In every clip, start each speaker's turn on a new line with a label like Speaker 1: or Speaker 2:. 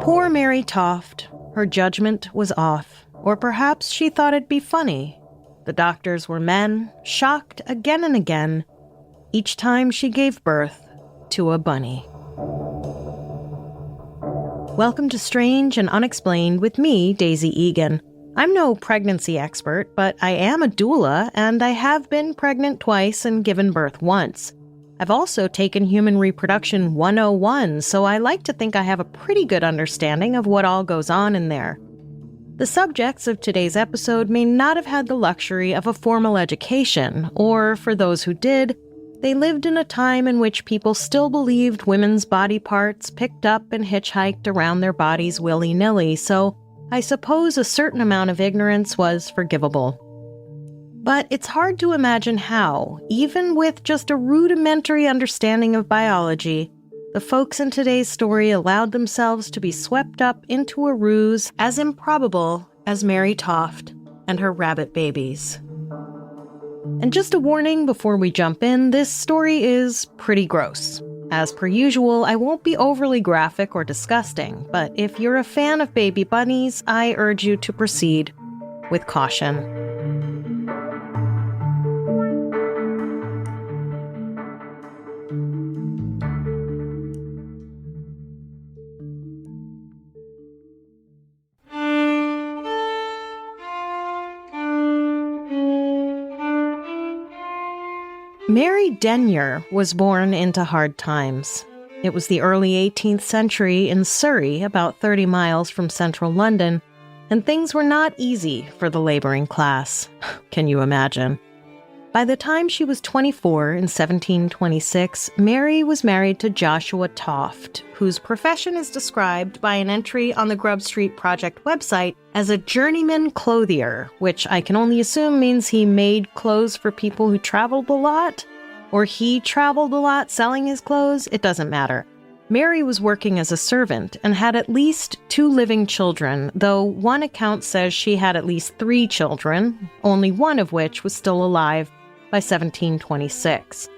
Speaker 1: Poor Mary Toft. Her judgment was off. Or perhaps she thought it'd be funny. The doctors were men, shocked again and again, each time she gave birth to a bunny. Welcome to Strange and Unexplained with me, Daisy Egan. I'm no pregnancy expert, but I am a doula, and I have been pregnant twice and given birth once. I've also taken Human Reproduction 101, so I like to think I have a pretty good understanding of what all goes on in there. The subjects of today's episode may not have had the luxury of a formal education, or, for those who did, they lived in a time in which people still believed women's body parts picked up and hitchhiked around their bodies willy-nilly, so I suppose a certain amount of ignorance was forgivable. But it's hard to imagine how, even with just a rudimentary understanding of biology, the folks in today's story allowed themselves to be swept up into a ruse as improbable as Mary Toft and her rabbit babies. And just a warning before we jump in, this story is pretty gross. As per usual, I won't be overly graphic or disgusting, but if you're a fan of baby bunnies, I urge you to proceed with caution. Mary Denyer was born into hard times. It was the early 18th century in Surrey, about 30 miles from central London, and things were not easy for the laboring class. Can you imagine? By the time she was 24 in 1726, Mary was married to Joshua Toft, whose profession is described by an entry on the Grub Street Project website as a journeyman clothier, which I can only assume means he made clothes for people who traveled a lot, or he traveled a lot selling his clothes. It doesn't matter. Mary was working as a servant and had at least 2 living children, though one account says she had at least 3 children, only one of which was still alive by 1726.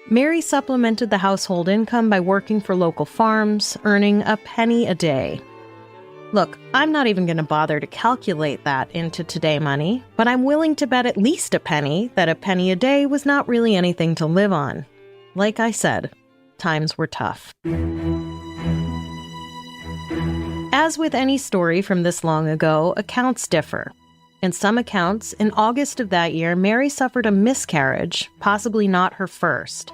Speaker 1: Mary supplemented the household income by working for local farms, earning a penny a day. Look, I'm not even going to bother to calculate that into today money, but I'm willing to bet at least a penny that a penny a day was not really anything to live on. Like I said, times were tough. As with any story from this long ago, accounts differ. In some accounts, in August of that year, Mary suffered a miscarriage, possibly not her first.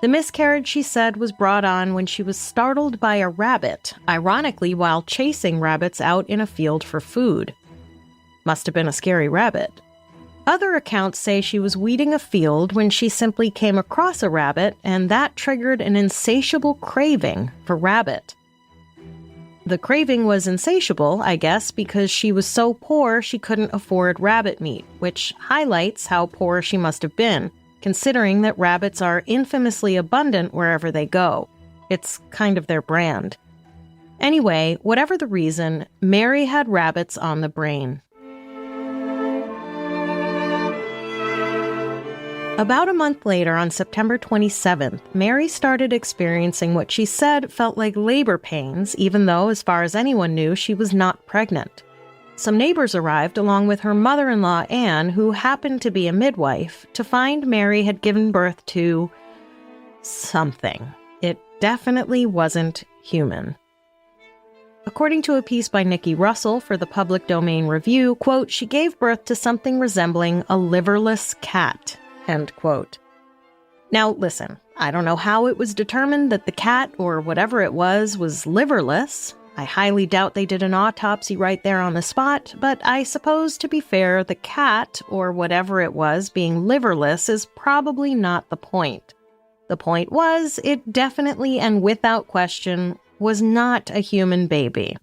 Speaker 1: The miscarriage, she said, was brought on when she was startled by a rabbit, ironically while chasing rabbits out in a field for food. Must have been a scary rabbit. Other accounts say she was weeding a field when she simply came across a rabbit, and that triggered an insatiable craving for rabbit. The craving was insatiable, I guess, because she was so poor she couldn't afford rabbit meat, which highlights how poor she must have been, considering that rabbits are infamously abundant wherever they go. It's kind of their brand. Anyway, whatever the reason, Mary had rabbits on the brain. About a month later, on September 27th, Mary started experiencing what she said felt like labor pains, even though, as far as anyone knew, she was not pregnant. Some neighbors arrived along with her mother-in-law, Anne, who happened to be a midwife, to find Mary had given birth to something. It definitely wasn't human. According to a piece by Nikki Russell for the Public Domain Review, quote, she gave birth to something resembling a liverless cat, end quote. Now, listen, I don't know how it was determined that the cat, or whatever it was liverless. I highly doubt they did an autopsy right there on the spot, but I suppose, to be fair, the cat, or whatever it was, being liverless is probably not the point. The point was, it definitely and without question was not a human baby.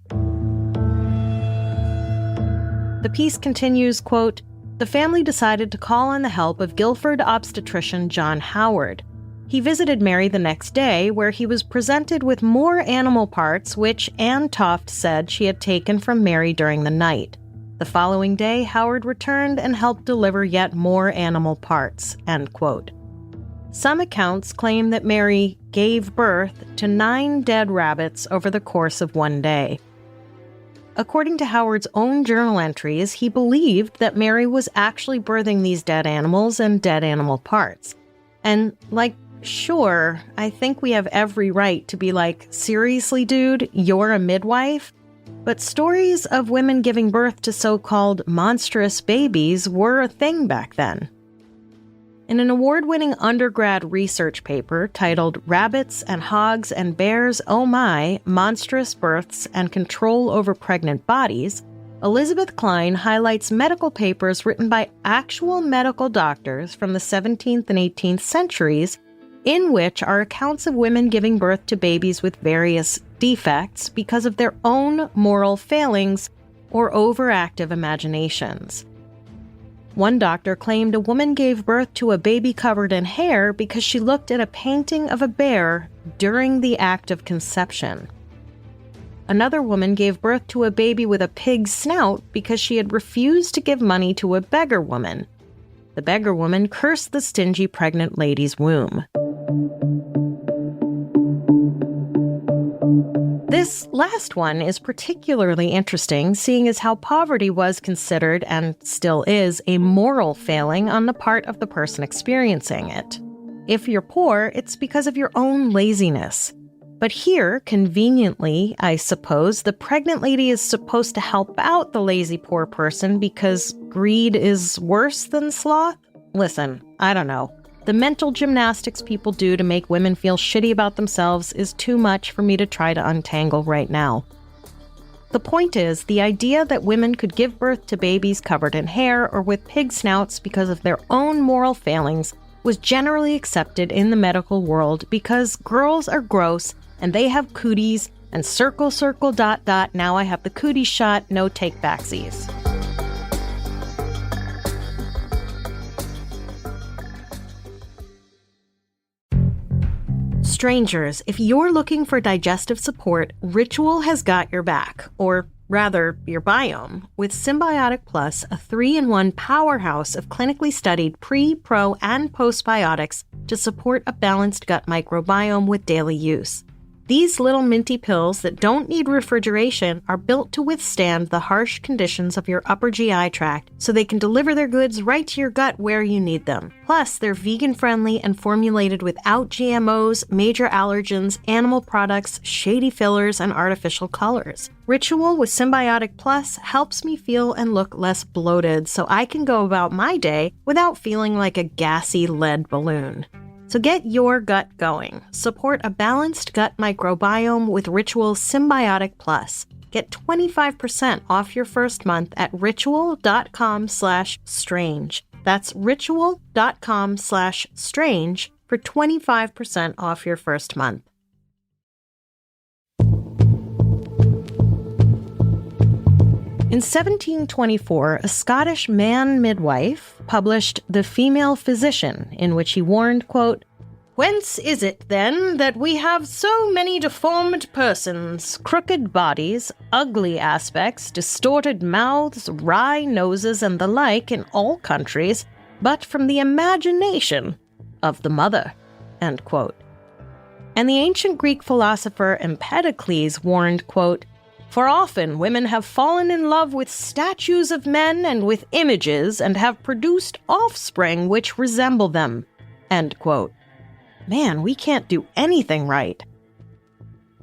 Speaker 1: The piece continues, quote, the family decided to call on the help of Guildford obstetrician John Howard. He visited Mary the next day, where he was presented with more animal parts which Anne Toft said she had taken from Mary during the night. The following day, Howard returned and helped deliver yet more animal parts, end quote. Some accounts claim that Mary gave birth to 9 dead rabbits over the course of one day. According to Howard's own journal entries, he believed that Mary was actually birthing these dead animals and dead animal parts. And, sure, I think we have every right to be like, seriously, dude, you're a midwife? But stories of women giving birth to so-called monstrous babies were a thing back then. In an award-winning undergrad research paper titled Rabbits and Hogs and Bears, Oh My, Monstrous Births and Control Over Pregnant Bodies, Elizabeth Klein highlights medical papers written by actual medical doctors from the 17th and 18th centuries, in which are accounts of women giving birth to babies with various defects because of their own moral failings or overactive imaginations. One doctor claimed a woman gave birth to a baby covered in hair because she looked at a painting of a bear during the act of conception. Another woman gave birth to a baby with a pig's snout because she had refused to give money to a beggar woman. The beggar woman cursed the stingy pregnant lady's womb. This last one is particularly interesting, seeing as how poverty was considered, and still is, a moral failing on the part of the person experiencing it. If you're poor, it's because of your own laziness. But here, conveniently, I suppose, the pregnant lady is supposed to help out the lazy poor person because greed is worse than sloth? Listen, I don't know. The mental gymnastics people do to make women feel shitty about themselves is too much for me to try to untangle right now. The point is, the idea that women could give birth to babies covered in hair or with pig snouts because of their own moral failings was generally accepted in the medical world because girls are gross and they have cooties and ... now I have the cootie shot, no take backsies. Strangers, if you're looking for digestive support, Ritual has got your back, or rather, your biome, with Symbiotic Plus, a 3-in-1 powerhouse of clinically studied pre, pro, and postbiotics to support a balanced gut microbiome with daily use. These little minty pills that don't need refrigeration are built to withstand the harsh conditions of your upper GI tract so they can deliver their goods right to your gut where you need them. Plus, they're vegan-friendly and formulated without GMOs, major allergens, animal products, shady fillers, and artificial colors. Ritual with Symbiotic Plus helps me feel and look less bloated so I can go about my day without feeling like a gassy lead balloon. So get your gut going. Support a balanced gut microbiome with Ritual Symbiotic Plus. Get 25% off your first month at ritual.com/strange. That's ritual.com/strange for 25% off your first month. In 1724, a Scottish man midwife published The Female Physician, in which he warned, quote, "Whence is it, then, that we have so many deformed persons, crooked bodies, ugly aspects, distorted mouths, wry noses, and the like in all countries, but from the imagination of the mother?" End quote. And the ancient Greek philosopher Empedocles warned, quote, "For often women have fallen in love with statues of men and with images and have produced offspring which resemble them." End quote. Man, we can't do anything right.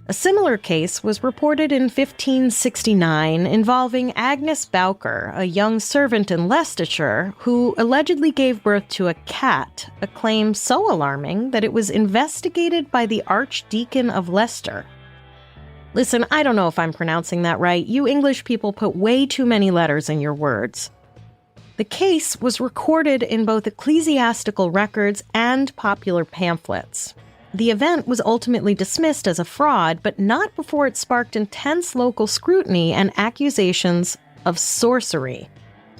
Speaker 1: A similar case was reported in 1569 involving Agnes Bowker, a young servant in Leicestershire, who allegedly gave birth to a cat, a claim so alarming that it was investigated by the Archdeacon of Leicester. Listen, I don't know if I'm pronouncing that right. You English people put way too many letters in your words. The case was recorded in both ecclesiastical records and popular pamphlets. The event was ultimately dismissed as a fraud, but not before it sparked intense local scrutiny and accusations of sorcery.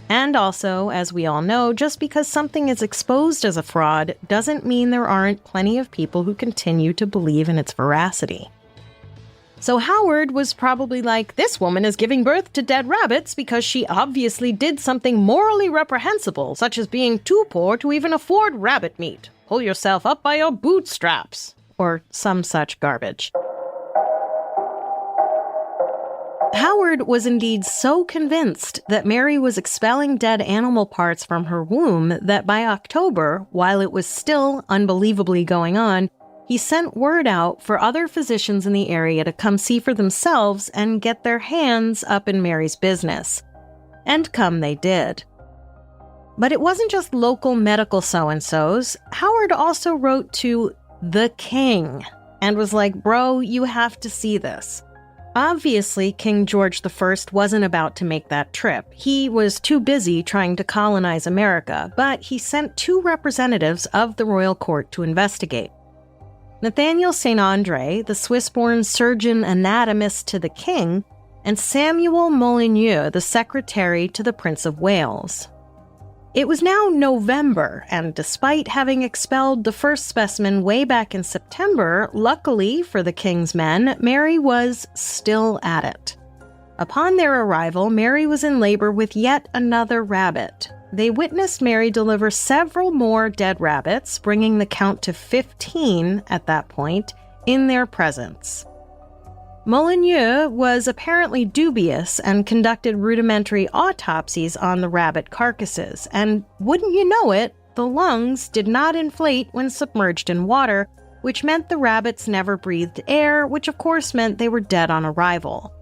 Speaker 1: And also, as we all know, just because something is exposed as a fraud doesn't mean there aren't plenty of people who continue to believe in its veracity. So Howard was probably like, this woman is giving birth to dead rabbits because she obviously did something morally reprehensible, such as being too poor to even afford rabbit meat. pull yourself up by your bootstraps, or some such garbage. Howard was indeed so convinced that Mary was expelling dead animal parts from her womb that by October, while it was still unbelievably going on, he sent word out for other physicians in the area to come see for themselves and get their hands up in Mary's business. And come they did. But it wasn't just local medical so-and-sos. Howard also wrote to the king and was like, bro, you have to see this. Obviously, King George I wasn't about to make that trip. He was too busy trying to colonize America, but he sent 2 representatives of the royal court to investigate. Nathaniel St. Andre, the Swiss-born surgeon anatomist to the king, and Samuel Molyneux, the secretary to the Prince of Wales. It was now November, and despite having expelled the first specimen way back in September, luckily for the king's men, Mary was still at it. Upon their arrival, Mary was in labor with yet another rabbit. They witnessed Mary deliver several more dead rabbits, bringing the count to 15 at that point, in their presence. Molyneux was apparently dubious and conducted rudimentary autopsies on the rabbit carcasses, and wouldn't you know it, the lungs did not inflate when submerged in water, which meant the rabbits never breathed air, which of course meant they were dead on arrival.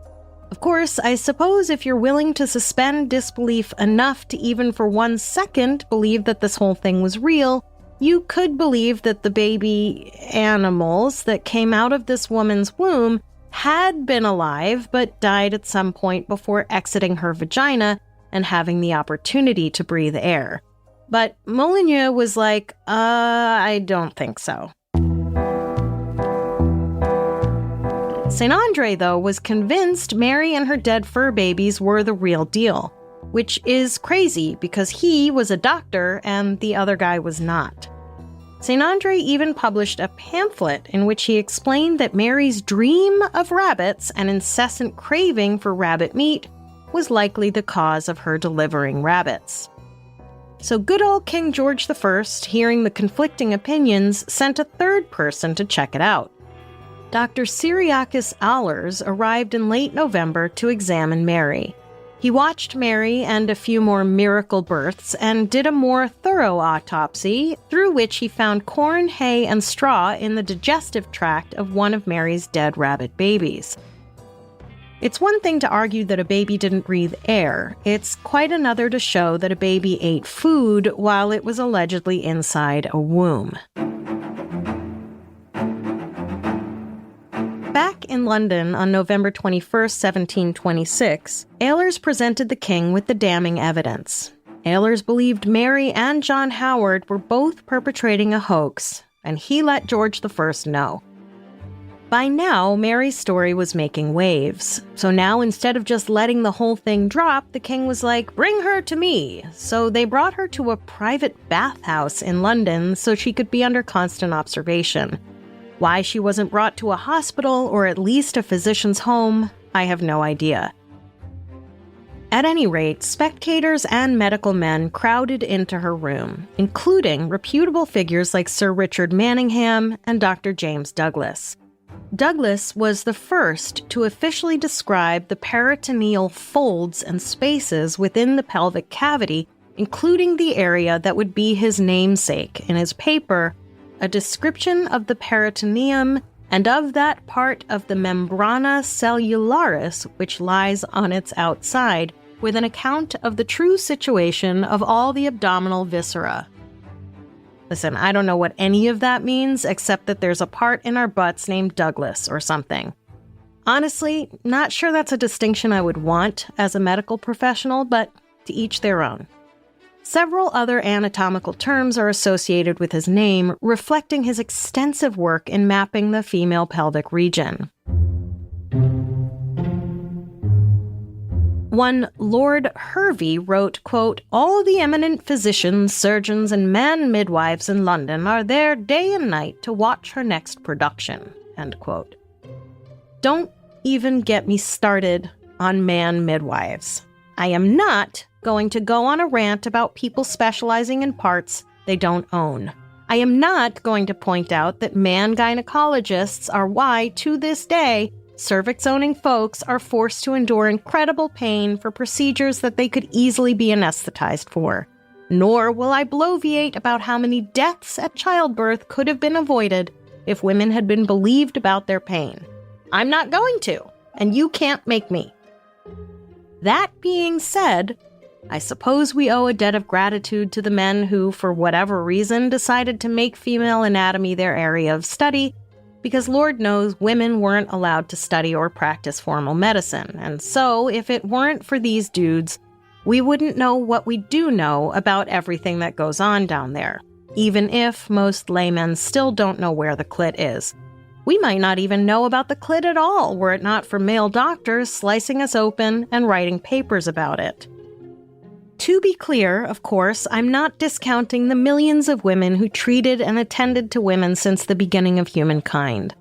Speaker 1: Of course, I suppose if you're willing to suspend disbelief enough to even for 1 second believe that this whole thing was real, you could believe that the baby animals that came out of this woman's womb had been alive but died at some point before exiting her vagina and having the opportunity to breathe air. But Molyneux was like, I don't think so. St. Andre, though, was convinced Mary and her dead fur babies were the real deal, which is crazy because he was a doctor and the other guy was not. St. Andre even published a pamphlet in which he explained that Mary's dream of rabbits and incessant craving for rabbit meat was likely the cause of her delivering rabbits. So good old King George I, hearing the conflicting opinions, sent a 3rd person to check it out. Dr. Cyriacus Allers arrived in late November to examine Mary. He watched Mary and a few more miracle births and did a more thorough autopsy, through which he found corn, hay, and straw in the digestive tract of one of Mary's dead rabbit babies. It's one thing to argue that a baby didn't breathe air. It's quite another to show that a baby ate food while it was allegedly inside a womb. Back in London on November 21, 1726, Ehlers presented the king with the damning evidence. Ehlers believed Mary and John Howard were both perpetrating a hoax, and he let George I know. By now, Mary's story was making waves. So now, instead of just letting the whole thing drop, the king was like, bring her to me. So they brought her to a private bathhouse in London so she could be under constant observation. Why she wasn't brought to a hospital or at least a physician's home, I have no idea. At any rate, spectators and medical men crowded into her room, including reputable figures like Sir Richard Manningham and Dr. James Douglas. Douglas was the first to officially describe the peritoneal folds and spaces within the pelvic cavity, including the area that would be his namesake in his paper, A Description of the Peritoneum and of that part of the membrana cellularis which lies on its outside, with an account of the true situation of all the abdominal viscera. Listen, I don't know what any of that means, except that there's a part in our butts named Douglas or something. Honestly, not sure that's a distinction I would want as a medical professional, but to each their own. Several other anatomical terms are associated with his name, reflecting his extensive work in mapping the female pelvic region. One Lord Hervey wrote, quote, all the eminent physicians, surgeons, and man midwives in London are there day and night to watch her next production, end quote. Don't even get me started on man midwives. I am not going to go on a rant about people specializing in parts they don't own. I am not going to point out that man gynecologists are why, to this day, cervix-owning folks are forced to endure incredible pain for procedures that they could easily be anesthetized for. Nor will I bloviate about how many deaths at childbirth could have been avoided if women had been believed about their pain. I'm not going to, and you can't make me. That being said, I suppose we owe a debt of gratitude to the men who, for whatever reason, decided to make female anatomy their area of study, because Lord knows women weren't allowed to study or practice formal medicine, and so if it weren't for these dudes, we wouldn't know what we do know about everything that goes on down there, even if most laymen still don't know where the clit is. We might not even know about the clit at all were it not for male doctors slicing us open and writing papers about it. To be clear, of course, I'm not discounting the millions of women who treated and attended to women since the beginning of humankind.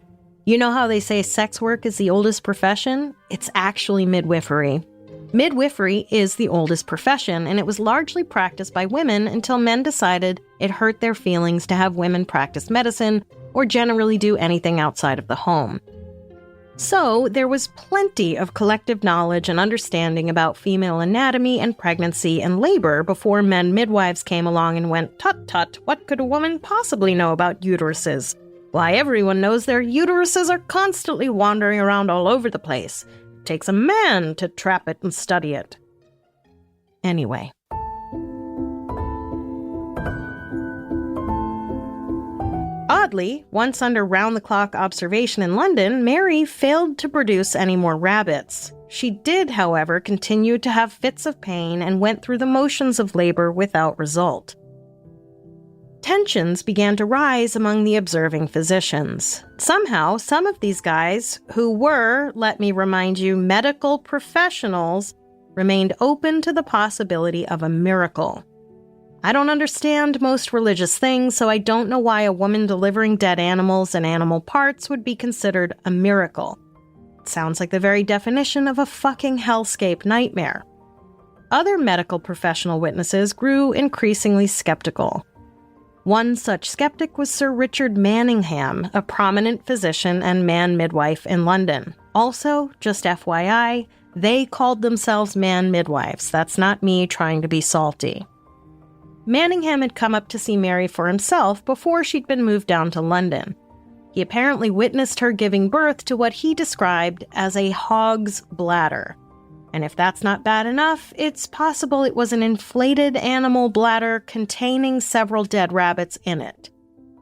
Speaker 1: You know how they say sex work is the oldest profession? It's actually midwifery. Midwifery is the oldest profession, and it was largely practiced by women until men decided it hurt their feelings to have women practice medicine or generally do anything outside of the home. So, there was plenty of collective knowledge and understanding about female anatomy and pregnancy and labor before men midwives came along and went, "Tut-tut, what could a woman possibly know about uteruses? Why, everyone knows their uteruses are constantly wandering around all over the place. It takes a man to trap it and study it." Anyway. Oddly, once under round-the-clock observation in London, Mary failed to produce any more rabbits. She did, however, continue to have fits of pain and went through the motions of labor without result. Tensions began to rise among the observing physicians. Somehow, some of these guys, who were, let me remind you, medical professionals, remained open to the possibility of a miracle. I don't understand most religious things, so I don't know why a woman delivering dead animals and animal parts would be considered a miracle. It sounds like the very definition of a fucking hellscape nightmare. Other medical professional witnesses grew increasingly skeptical. One such skeptic was Sir Richard Manningham, a prominent physician and man midwife in London. Also, just FYI, they called themselves man midwives. That's not me trying to be salty. Manningham had come up to see Mary for himself before she'd been moved down to London. He apparently witnessed her giving birth to what he described as a hog's bladder. And if that's not bad enough, it's possible it was an inflated animal bladder containing several dead rabbits in it.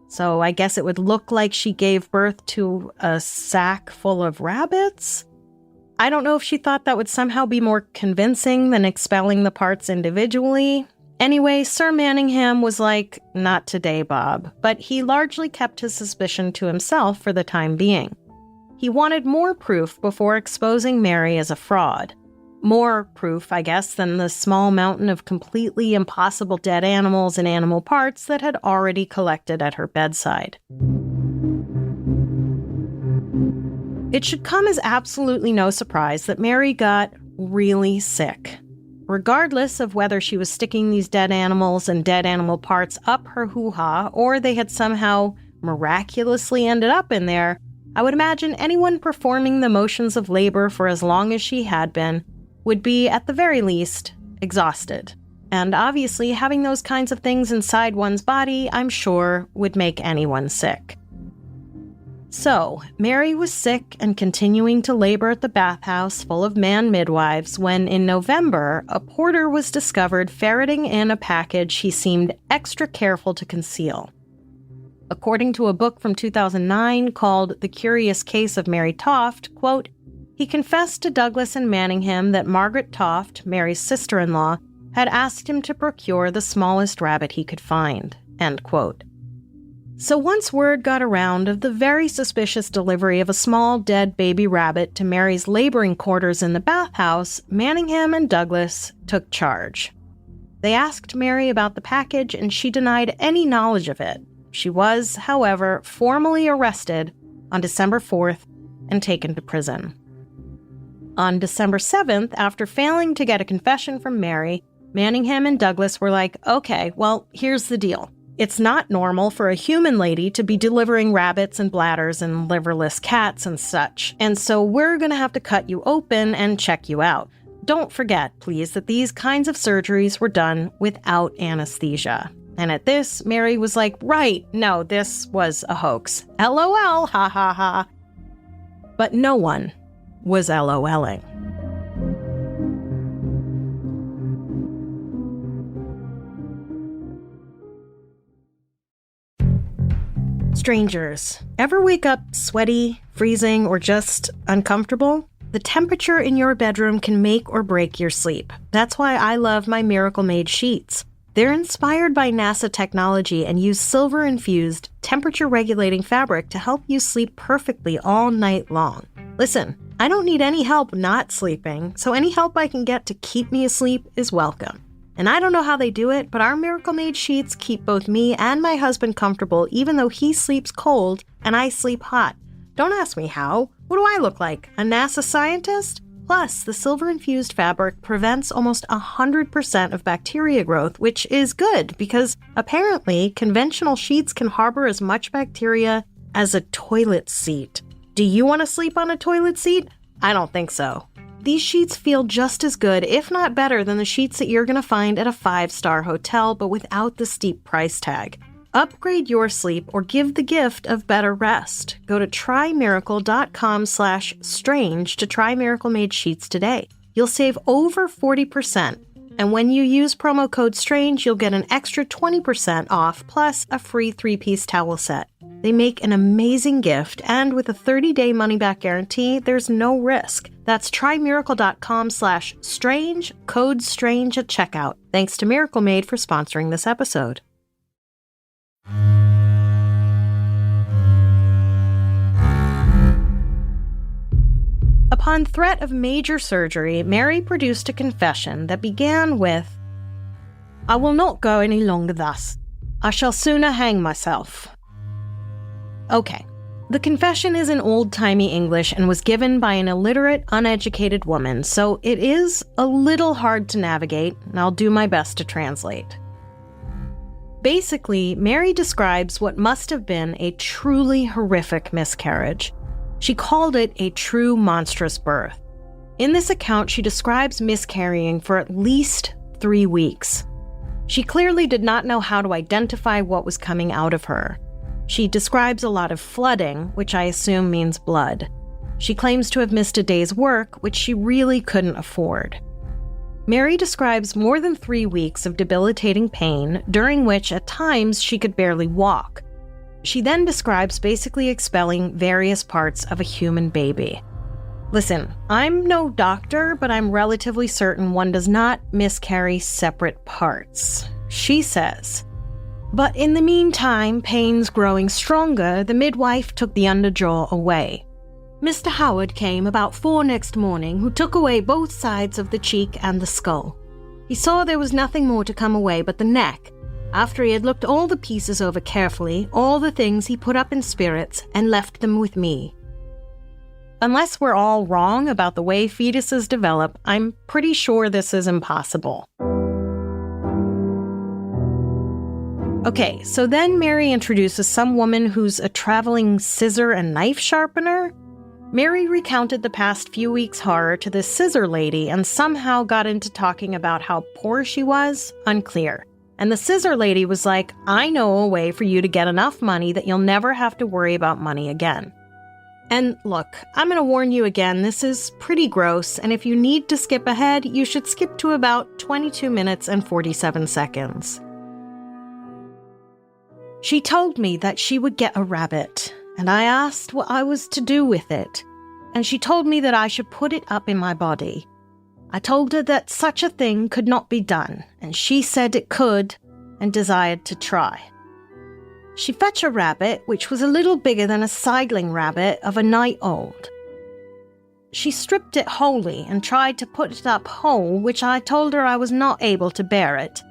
Speaker 1: So I guess it would look like she gave birth to a sack full of rabbits? I don't know if she thought that would somehow be more convincing than expelling the parts individually. Anyway, Sir Manningham was like, "Not today, Bob," but he largely kept his suspicion to himself for the time being. He wanted more proof before exposing Mary as a fraud. More proof, I guess, than the small mountain of completely impossible dead animals and animal parts that had already collected at her bedside. It should come as absolutely no surprise that Mary got really sick. Regardless of whether she was sticking these dead animals and dead animal parts up her hoo-ha or they had somehow miraculously ended up in there, I would imagine anyone performing the motions of labor for as long as she had been would be, at the very least, exhausted. And obviously, having those kinds of things inside one's body, I'm sure, would make anyone sick. So, Mary was sick and continuing to labor at the bathhouse full of man midwives when, in November, a porter was discovered ferreting in a package he seemed extra careful to conceal. According to a book from 2009 called The Curious Case of Mary Toft, quote, he confessed to Douglas and Manningham that Margaret Toft, Mary's sister-in-law, had asked him to procure the smallest rabbit he could find, end quote. So once word got around of the very suspicious delivery of a small dead baby rabbit to Mary's laboring quarters in the bathhouse, Manningham and Douglas took charge. They asked Mary about the package and she denied any knowledge of it. She was, however, formally arrested on December 4th and taken to prison. On December 7th, after failing to get a confession from Mary, Manningham and Douglas were like, okay, well, here's the deal. It's not normal for a human lady to be delivering rabbits and bladders and liverless cats and such, and so we're going to have to cut you open and check you out. Don't forget, please, that these kinds of surgeries were done without anesthesia. And at this, Mary was like, right, no, this was a hoax. LOL, ha ha ha. But no one was LOLing. Strangers, ever wake up sweaty, freezing, or just uncomfortable? The temperature in your bedroom can make or break your sleep. That's why I love my Miracle-Made sheets. They're inspired by NASA technology and use silver-infused, temperature-regulating fabric to help you sleep perfectly all night long. Listen, I don't need any help not sleeping, so any help I can get to keep me asleep is welcome. And I don't know how they do it, but our Miracle-Made sheets keep both me and my husband comfortable even though he sleeps cold and I sleep hot. Don't ask me how. What do I look like, a NASA scientist? Plus, the silver-infused fabric prevents almost 100% of bacteria growth, which is good because apparently conventional sheets can harbor as much bacteria as a toilet seat. Do you want to sleep on a toilet seat? I don't think so. These sheets feel just as good, if not better, than the sheets that you're going to find at a 5-star hotel, but without the steep price tag. Upgrade your sleep or give the gift of better rest. Go to trymiracle.com/strange to try Miracle-Made sheets today. You'll save over 40%. And when you use promo code STRANGE, you'll get an extra 20% off plus a free 3-piece towel set. They make an amazing gift, and with a 30-day money-back guarantee, there's no risk. That's trymiracle.com/strange, code STRANGE at checkout. Thanks to Miracle Made for sponsoring this episode. Upon threat of major surgery, Mary produced a confession that began with, "I will not go any longer thus. I shall sooner hang myself." Okay, the confession is in old-timey English and was given by an illiterate, uneducated woman, so it is a little hard to navigate, and I'll do my best to translate. Basically, Mary describes what must have been a truly horrific miscarriage. She called it a true monstrous birth. In this account, she describes miscarrying for at least 3 weeks. She clearly did not know how to identify what was coming out of her. She describes a lot of flooding, which I assume means blood. She claims to have missed a day's work, which she really couldn't afford. Mary describes more than 3 weeks of debilitating pain, during which at times she could barely walk. She then describes basically expelling various parts of a human baby. Listen, I'm no doctor, but I'm relatively certain one does not miscarry separate parts. She says, "But in the meantime, pains growing stronger, the midwife took the underjaw away. Mr. Howard came about 4 next morning, who took away both sides of the cheek and the skull. He saw there was nothing more to come away but the neck. After he had looked all the pieces over carefully, all the things he put up in spirits and left them with me." Unless we're all wrong about the way fetuses develop, I'm pretty sure this is impossible. Okay, so then Mary introduces some woman who's a traveling scissor and knife sharpener. Mary recounted the past few weeks' horror to this scissor lady and somehow got into talking about how poor she was, unclear. And the scissor lady was like, "I know a way for you to get enough money that you'll never have to worry about money again." And look, I'm going to warn you again, this is pretty gross, and if you need to skip ahead, you should skip to about 22 minutes and 47 seconds. She told me that she would get a rabbit, and I asked what I was to do with it, and she told me that I should put it up in my body. I told her that such a thing could not be done, and she said it could, and desired to try. She fetched a rabbit, which was a little bigger than a seedling rabbit of a night old. She stripped it wholly and tried to put it up whole, which I told her I was not able to bear it.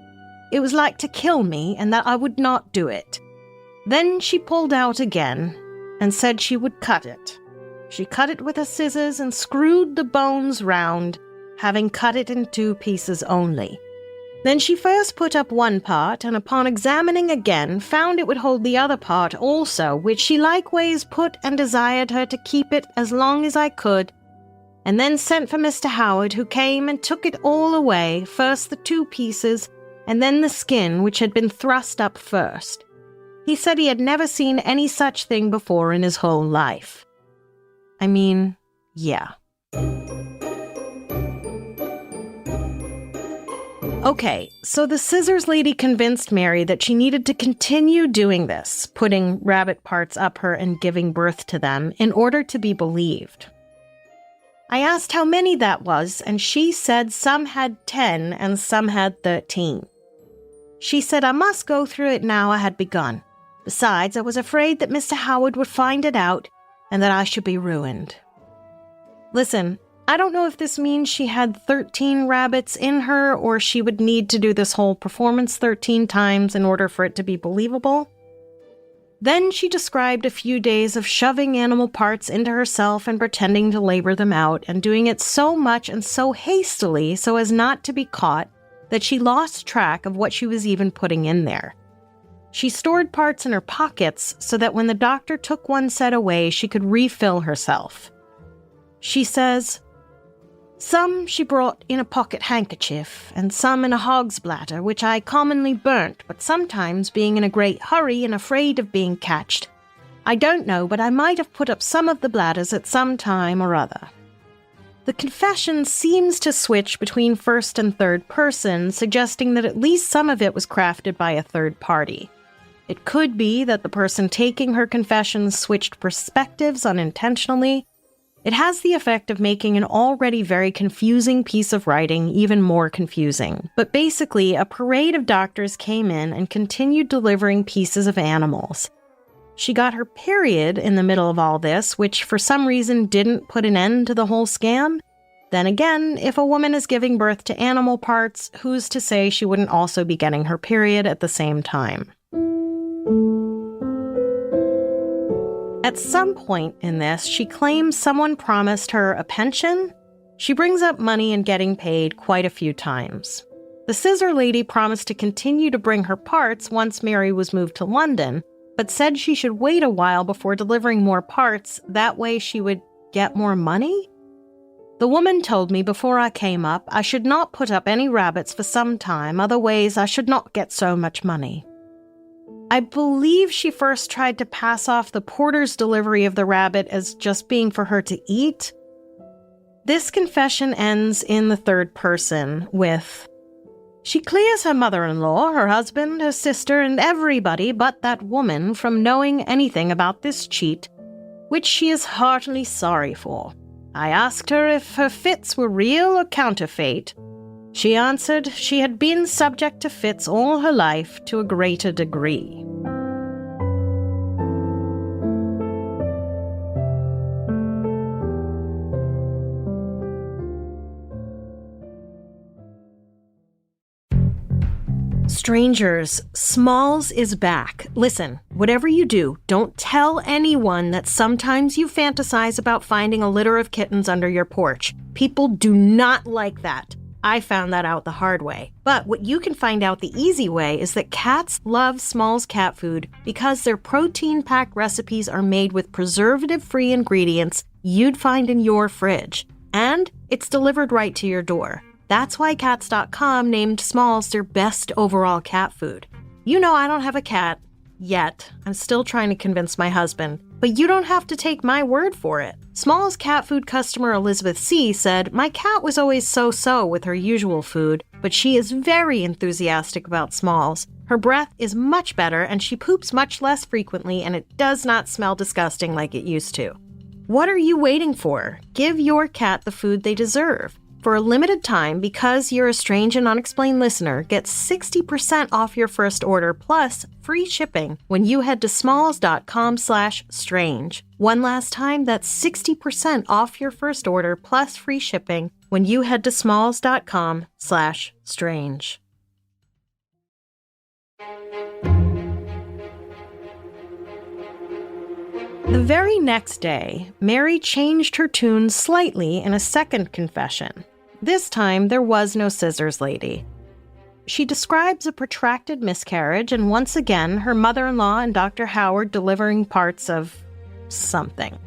Speaker 1: It was like to kill me, and that I would not do it. Then she pulled out again, and said she would cut it. She cut it with her scissors and screwed the bones round, having cut it in 2 pieces only. Then she first put up one part, and upon examining again, found it would hold the other part also, which she likewise put and desired her to keep it as long as I could, and then sent for Mr. Howard, who came and took it all away, first the 2 pieces, and then the skin, which had been thrust up first. He said he had never seen any such thing before in his whole life. I mean, yeah. Okay, so the scissors lady convinced Mary that she needed to continue doing this, putting rabbit parts up her and giving birth to them, in order to be believed. I asked how many that was, and she said some had 10 and some had 13. She said I must go through it now I had begun. Besides, I was afraid that Mr. Howard would find it out and that I should be ruined. Listen, I don't know if this means she had 13 rabbits in her or she would need to do this whole performance 13 times in order for it to be believable. Then she described a few days of shoving animal parts into herself and pretending to labor them out, and doing it so much and so hastily so as not to be caught that she lost track of what she was even putting in there. She stored parts in her pockets so that when the doctor took one set away, she could refill herself. She says, some she brought in a pocket handkerchief, and some in a hog's bladder, which I commonly burnt, but sometimes, being in a great hurry and afraid of being catched, I don't know, but I might have put up some of the bladders at some time or other. The confession seems to switch between first and third person, suggesting that at least some of it was crafted by a third party. It could be that the person taking her confession switched perspectives unintentionally. It has the effect of making an already very confusing piece of writing even more confusing. But basically, a parade of doctors came in and continued delivering pieces of animals. She got her period in the middle of all this, which for some reason didn't put an end to the whole scam. Then again, if a woman is giving birth to animal parts, who's to say she wouldn't also be getting her period at the same time? At some point in this, she claims someone promised her a pension. She brings up money and getting paid quite a few times. The scissor lady promised to continue to bring her parts once Mary was moved to London, but said she should wait a while before delivering more parts, that way she would get more money? The woman told me before I came up I should not put up any rabbits for some time, otherwise I should not get so much money. I believe she first tried to pass off the porter's delivery of the rabbit as just being for her to eat. This confession ends in the third person with, she clears her mother-in-law, her husband, her sister, and everybody but that woman from knowing anything about this cheat, which she is heartily sorry for. I asked her if her fits were real or counterfeit. She answered she had been subject to fits all her life to a greater degree. Strangers, Smalls is back. Listen, whatever you do, don't tell anyone that sometimes you fantasize about finding a litter of kittens under your porch. People do not like that. I found that out the hard way. But what you can find out the easy way is that cats love Smalls cat food because their protein-packed recipes are made with preservative-free ingredients you'd find in your fridge. And it's delivered right to your door. That's why Cats.com named Smalls their best overall cat food. You know I don't have a cat. Yet. I'm still trying to convince my husband. But you don't have to take my word for it. Smalls cat food customer Elizabeth C. said, my cat was always so-so with her usual food, but she is very enthusiastic about Smalls. Her breath is much better and she poops much less frequently and it does not smell disgusting like it used to. What are you waiting for? Give your cat the food they deserve. For a limited time, because you're a strange and unexplained listener, get 60% off your first order plus free shipping when you head to smalls.com/strange. One last time, that's 60% off your first order plus free shipping when you head to smalls.com/strange. The very next day, Mary changed her tune slightly in a second confession. This time, there was no scissors lady. She describes a protracted miscarriage and once again her mother-in-law and Dr. Howard delivering parts of something.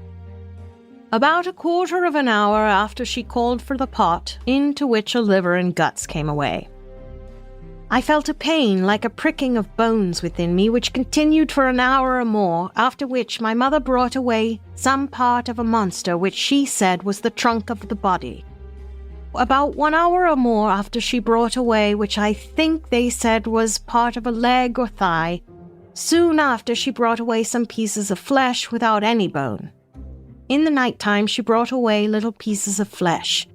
Speaker 1: About a quarter of an hour after she called for the pot, into which a liver and guts came away. I felt a pain like a pricking of bones within me, which continued for an hour or more, after which my mother brought away some part of a monster which she said was the trunk of the body. About 1 hour or more after she brought away, which I think they said was part of a leg or thigh, soon after she brought away some pieces of flesh without any bone. In the night-time she brought away little pieces of flesh.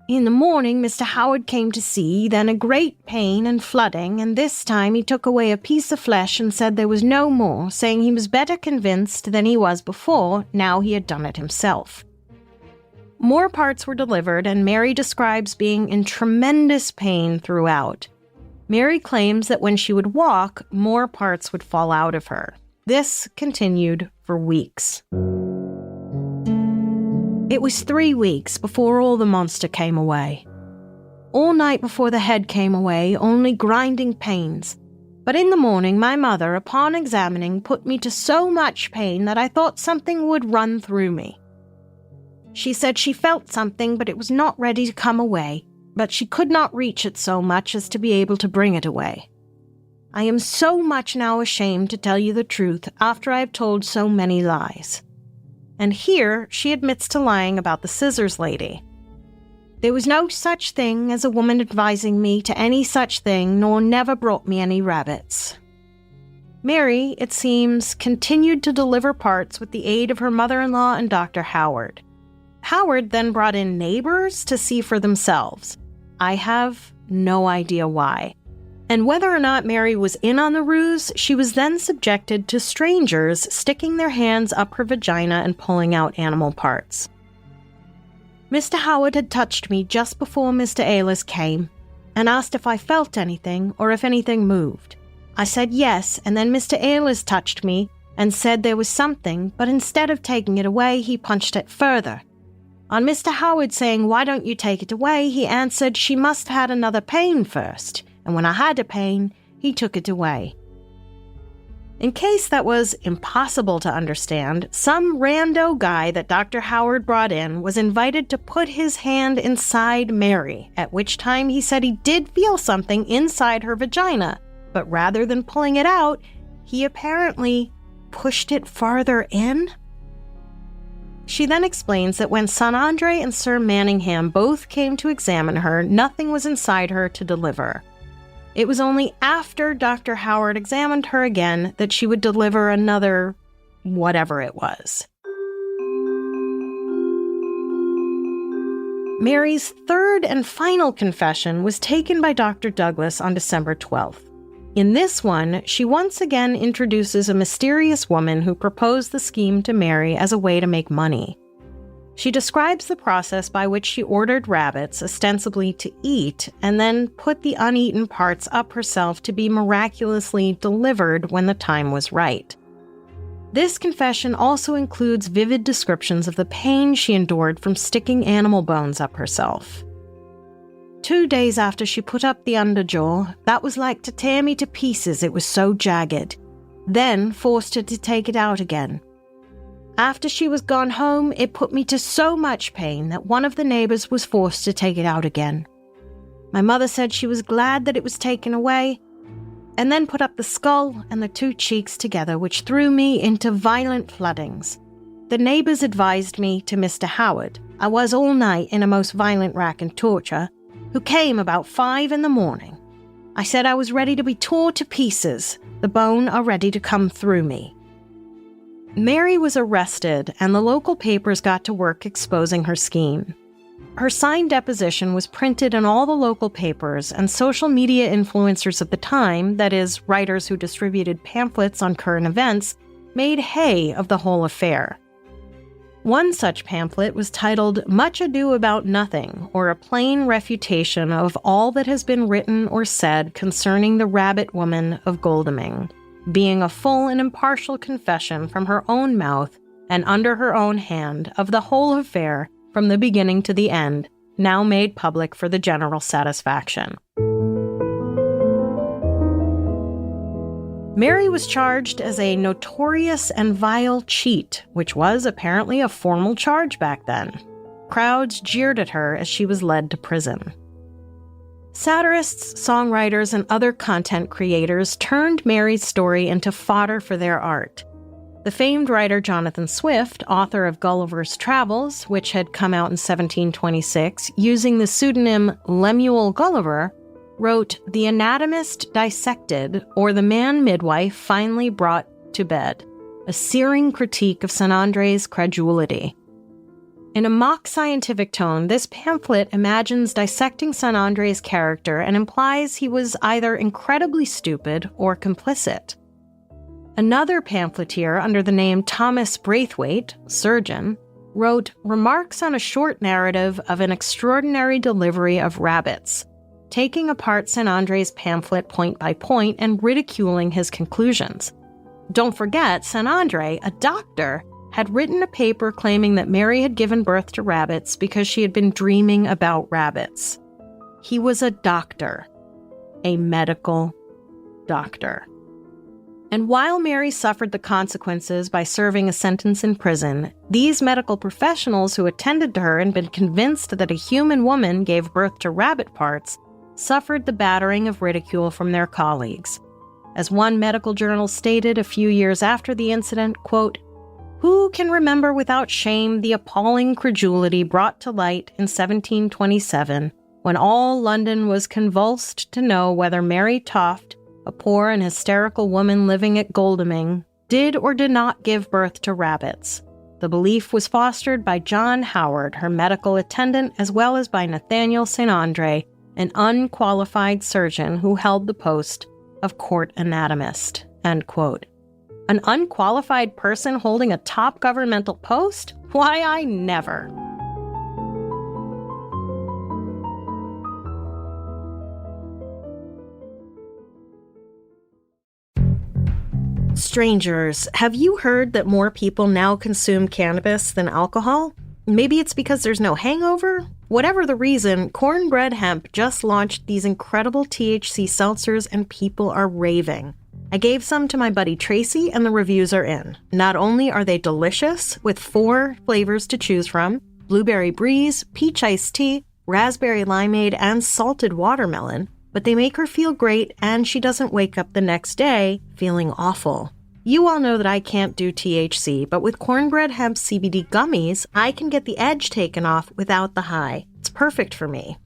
Speaker 1: In the morning, Mr. Howard came to see, then a great pain and flooding, and this time he took away a piece of flesh and said there was no more, saying he was better convinced than he was before, now he had done it himself. More parts were delivered, and Mary describes being in tremendous pain throughout. Mary claims that when she would walk, more parts would fall out of her. This continued for weeks. It was 3 weeks before all the monster came away. All night before the head came away, only grinding pains. But in the morning, my mother, upon examining, put me to so much pain that I thought something would run through me. She said she felt something, but it was not ready to come away, but she could not reach it so much as to be able to bring it away. I am so much now ashamed to tell you the truth after I have told so many lies. And here she admits to lying about the scissors lady. There was no such thing as a woman advising me to any such thing, nor never brought me any rabbits. Mary, it seems, continued to deliver parts with the aid of her mother-in-law and Dr. Howard. Howard then brought in neighbors to see for themselves. I have no idea why. And whether or not Mary was in on the ruse, she was then subjected to strangers sticking their hands up her vagina and pulling out animal parts. Mr. Howard had touched me just before Mr. Ayles came and asked if I felt anything or if anything moved. I said yes, and then Mr. Ayles touched me and said there was something, but instead of taking it away, he punched it further. On Mr. Howard saying, "Why don't you take it away?" he answered she must have had another pain first. And when I had a pain, he took it away. In case that was impossible to understand, some rando guy that Dr. Howard brought in was invited to put his hand inside Mary, at which time he said he did feel something inside her vagina, but rather than pulling it out, he apparently pushed it farther in. She then explains that when Son Andre and Sir Manningham both came to examine her, nothing was inside her to deliver. It was only after Dr. Howard examined her again that she would deliver another whatever it was. Mary's third and final confession was taken by Dr. Douglas on December 12th. In this one, she once again introduces a mysterious woman who proposed the scheme to Mary as a way to make money. She describes the process by which she ordered rabbits, ostensibly to eat, and then put the uneaten parts up herself to be miraculously delivered when the time was right. This confession also includes vivid descriptions of the pain she endured from sticking animal bones up herself. 2 days after she put up the underjaw, that was like to tear me to pieces, it was so jagged. Then forced her to take it out again. After she was gone home, it put me to so much pain that one of the neighbors was forced to take it out again. My mother said she was glad that it was taken away, and then put up the skull and the 2 cheeks together, which threw me into violent floodings. The neighbors advised me to Mr. Howard. I was all night in a most violent rack and torture, who came about 5 in the morning. I said I was ready to be tore to pieces, the bone are ready to come through me. Mary was arrested, and the local papers got to work exposing her scheme. Her signed deposition was printed in all the local papers, and social media influencers of the time, that is, writers who distributed pamphlets on current events, made hay of the whole affair. One such pamphlet was titled "Much Ado About Nothing," or a plain refutation of all that has been written or said concerning the Rabbit Woman of Godalming, being a full and impartial confession from her own mouth and under her own hand of the whole affair from the beginning to the end, now made public for the general satisfaction. Mary was charged as a notorious and vile cheat, which was apparently a formal charge back then. Crowds jeered at her as she was led to prison. Satirists, songwriters, and other content creators turned Mary's story into fodder for their art. The famed writer Jonathan Swift, author of Gulliver's Travels, which had come out in 1726, using the pseudonym Lemuel Gulliver, wrote, "The anatomist dissected, or the man midwife finally brought to bed, a searing critique of St. Andre's credulity." In a mock scientific tone, this pamphlet imagines dissecting St. Andre's character and implies he was either incredibly stupid or complicit. Another pamphleteer under the name Thomas Braithwaite, surgeon, wrote remarks on a short narrative of an extraordinary delivery of rabbits, taking apart St. Andre's pamphlet point by point and ridiculing his conclusions. Don't forget, St. Andre, a doctor, had written a paper claiming that Mary had given birth to rabbits because she had been dreaming about rabbits. He was a doctor, a medical doctor. And while Mary suffered the consequences by serving a sentence in prison, these medical professionals who attended to her and been convinced that a human woman gave birth to rabbit parts suffered the battering of ridicule from their colleagues. As one medical journal stated a few years after the incident, quote, "Who can remember without shame the appalling credulity brought to light in 1727, when all London was convulsed to know whether Mary Toft, a poor and hysterical woman living at Godalming, did or did not give birth to rabbits. The belief was fostered by John Howard, her medical attendant, as well as by Nathaniel St. Andre, an unqualified surgeon who held the post of court anatomist." End quote. An unqualified person holding a top governmental post? Why, I never. Strangers, have you heard that more people now consume cannabis than alcohol? Maybe it's because there's no hangover? Whatever the reason, Cornbread Hemp just launched these incredible THC seltzers and people are raving. I gave some to my buddy Tracy and the reviews are in. Not only are they delicious, with 4 flavors to choose from, blueberry breeze, peach iced tea, raspberry limeade, and salted watermelon, but they make her feel great and she doesn't wake up the next day feeling awful. You all know that I can't do THC, but with Cornbread Hemp CBD gummies, I can get the edge taken off without the high. It's perfect for me.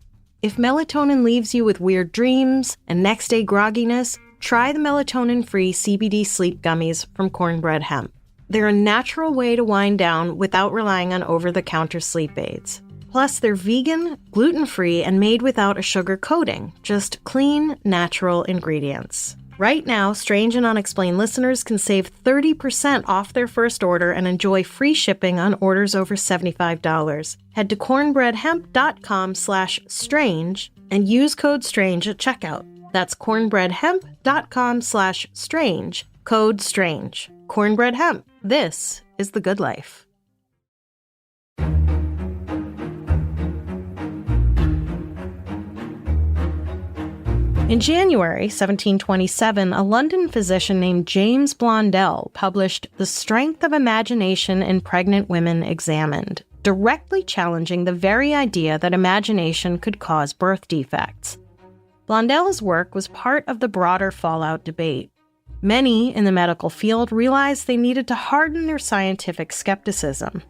Speaker 1: If melatonin leaves you with weird dreams and next day grogginess, try the melatonin-free CBD sleep gummies from Cornbread Hemp. They're a natural way to wind down without relying on over-the-counter sleep aids. Plus, they're vegan, gluten-free, and made without a sugar coating. Just clean, natural ingredients. Right now, Strange and Unexplained listeners can save 30% off their first order and enjoy free shipping on orders over $75. Head to cornbreadhemp.com/strange and use code STRANGE at checkout. That's cornbreadhemp.com/strange, code STRANGE. Cornbread Hemp. This is the good life. In January 1727, a London physician named James Blondel published The Strength of Imagination in Pregnant Women Examined, directly challenging the very idea that imagination could cause birth defects. Blondel's work was part of the broader fallout debate. Many in the medical field realized they needed to harden their scientific skepticism.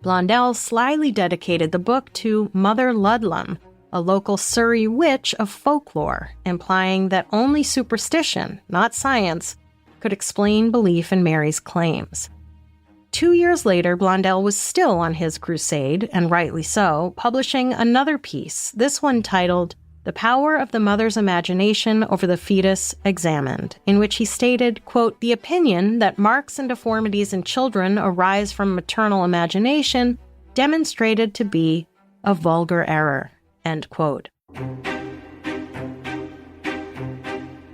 Speaker 1: Blondel slyly dedicated the book to Mother Ludlum, a local Surrey witch of folklore, implying that only superstition, not science, could explain belief in Mary's claims. 2 years later, Blondel was still on his crusade, and rightly so, publishing another piece, this one titled The Power of the Mother's Imagination Over the Fetus Examined, in which he stated, quote, "The opinion that marks and deformities in children arise from maternal imagination demonstrated to be a vulgar error." End quote.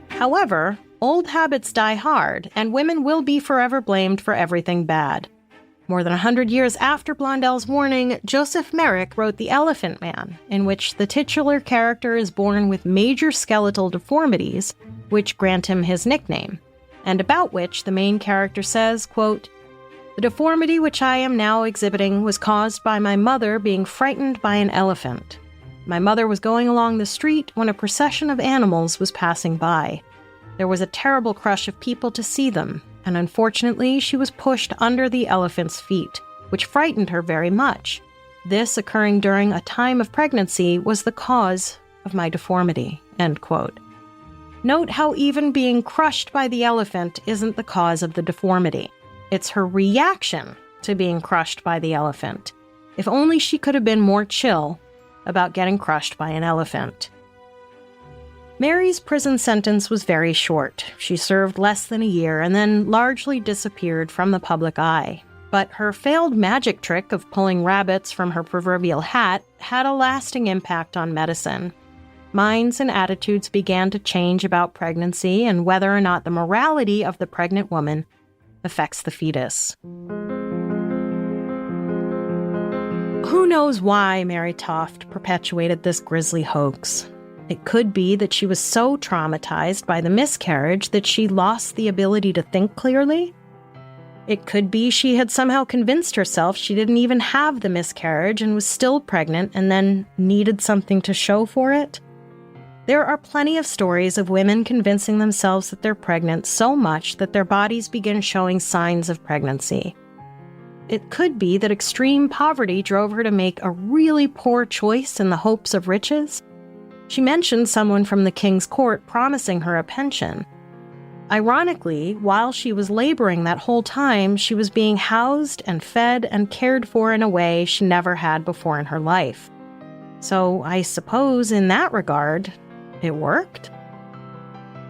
Speaker 1: However, old habits die hard, and women will be forever blamed for everything bad. More than 100 years after Blondel's warning, Joseph Merrick wrote The Elephant Man, in which the titular character is born with major skeletal deformities which grant him his nickname, and about which the main character says, quote, "The deformity which I am now exhibiting was caused by my mother being frightened by an elephant. My mother was going along the street when a procession of animals was passing by. There was a terrible crush of people to see them, and unfortunately she was pushed under the elephant's feet, which frightened her very much. This, occurring during a time of pregnancy, was the cause of my deformity." End quote. Note how even being crushed by the elephant isn't the cause of the deformity. It's her reaction to being crushed by the elephant. If only she could have been more chill about getting crushed by an elephant. Mary's prison sentence was very short. She served less than a year and then largely disappeared from the public eye. But her failed magic trick of pulling rabbits from her proverbial hat had a lasting impact on medicine. Minds and attitudes began to change about pregnancy and whether or not the morality of the pregnant woman affects the fetus. Who knows why Mary Toft perpetuated this grisly hoax? It could be that she was so traumatized by the miscarriage that she lost the ability to think clearly. It could be she had somehow convinced herself she didn't even have the miscarriage and was still pregnant and then needed something to show for it. There are plenty of stories of women convincing themselves that they're pregnant so much that their bodies begin showing signs of pregnancy. It could be that extreme poverty drove her to make a really poor choice in the hopes of riches. She mentioned someone from the king's court promising her a pension. Ironically, while she was laboring that whole time, she was being housed and fed and cared for in a way she never had before in her life. So I suppose in that regard, it worked.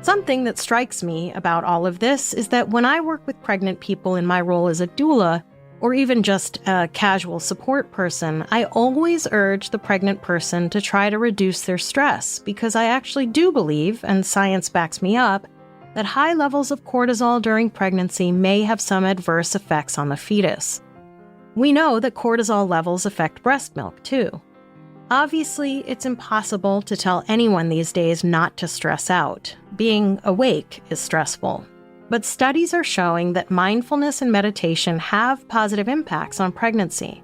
Speaker 1: Something that strikes me about all of this is that when I work with pregnant people in my role as a doula, or even just a casual support person, I always urge the pregnant person to try to reduce their stress because I actually do believe, and science backs me up, that high levels of cortisol during pregnancy may have some adverse effects on the fetus. We know that cortisol levels affect breast milk too. Obviously, it's impossible to tell anyone these days not to stress out. Being awake is stressful. But studies are showing that mindfulness and meditation have positive impacts on pregnancy.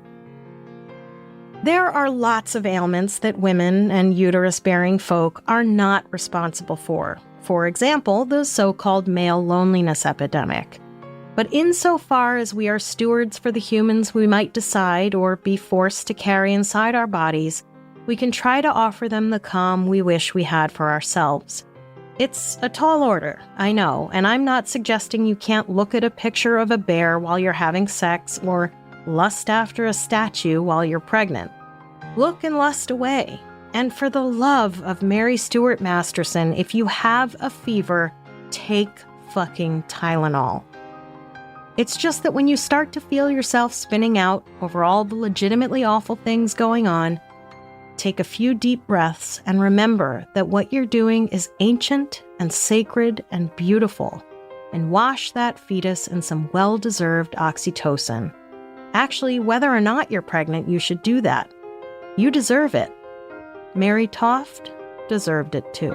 Speaker 1: There are lots of ailments that women and uterus-bearing folk are not responsible for. For example, the so-called male loneliness epidemic. But insofar as we are stewards for the humans we might decide or be forced to carry inside our bodies, we can try to offer them the calm we wish we had for ourselves. It's a tall order, I know, and I'm not suggesting you can't look at a picture of a bear while you're having sex or lust after a statue while you're pregnant. Look and lust away. And for the love of Mary Stuart Masterson, if you have a fever, take fucking Tylenol. It's just that when you start to feel yourself spinning out over all the legitimately awful things going on, take a few deep breaths and remember that what you're doing is ancient and sacred and beautiful, and wash that fetus in some well-deserved oxytocin. Actually, whether or not you're pregnant, you should do that. You deserve it. Mary Toft deserved it too.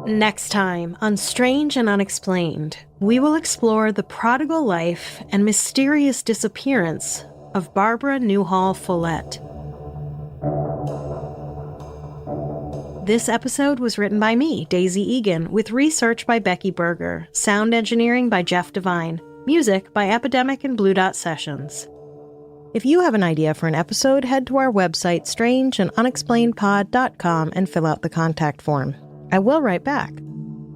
Speaker 1: Next time on Strange and Unexplained, we will explore the prodigal life and mysterious disappearance of Barbara Newhall Follett. This episode was written by me, Daisy Egan, with research by Becky Berger, sound engineering by Jeff Devine, music by Epidemic and Blue Dot Sessions. If you have an idea for an episode, head to our website, strangeandunexplainedpod.com, and fill out the contact form. I will write back.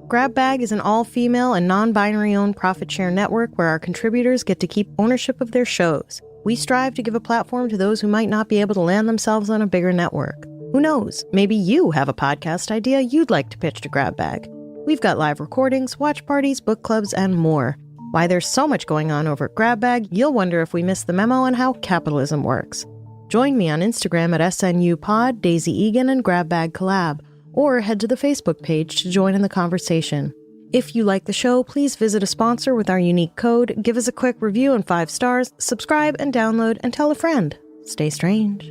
Speaker 1: Grab Bag is an all-female and non-binary owned profit share network where our contributors get to keep ownership of their shows. We strive to give a platform to those who might not be able to land themselves on a bigger network. Who knows? Maybe you have a podcast idea you'd like to pitch to Grab Bag. We've got live recordings, watch parties, book clubs, and more. Why there's so much going on over at Grab Bag, you'll wonder if we missed the memo on how capitalism works. Join me on Instagram at SNUPod, Daisy Egan, and Grab Bag Collab, or head to the Facebook page to join in the conversation. If you like the show, please visit a sponsor with our unique code, give us a quick review and 5 stars, subscribe and download, and tell a friend. Stay strange.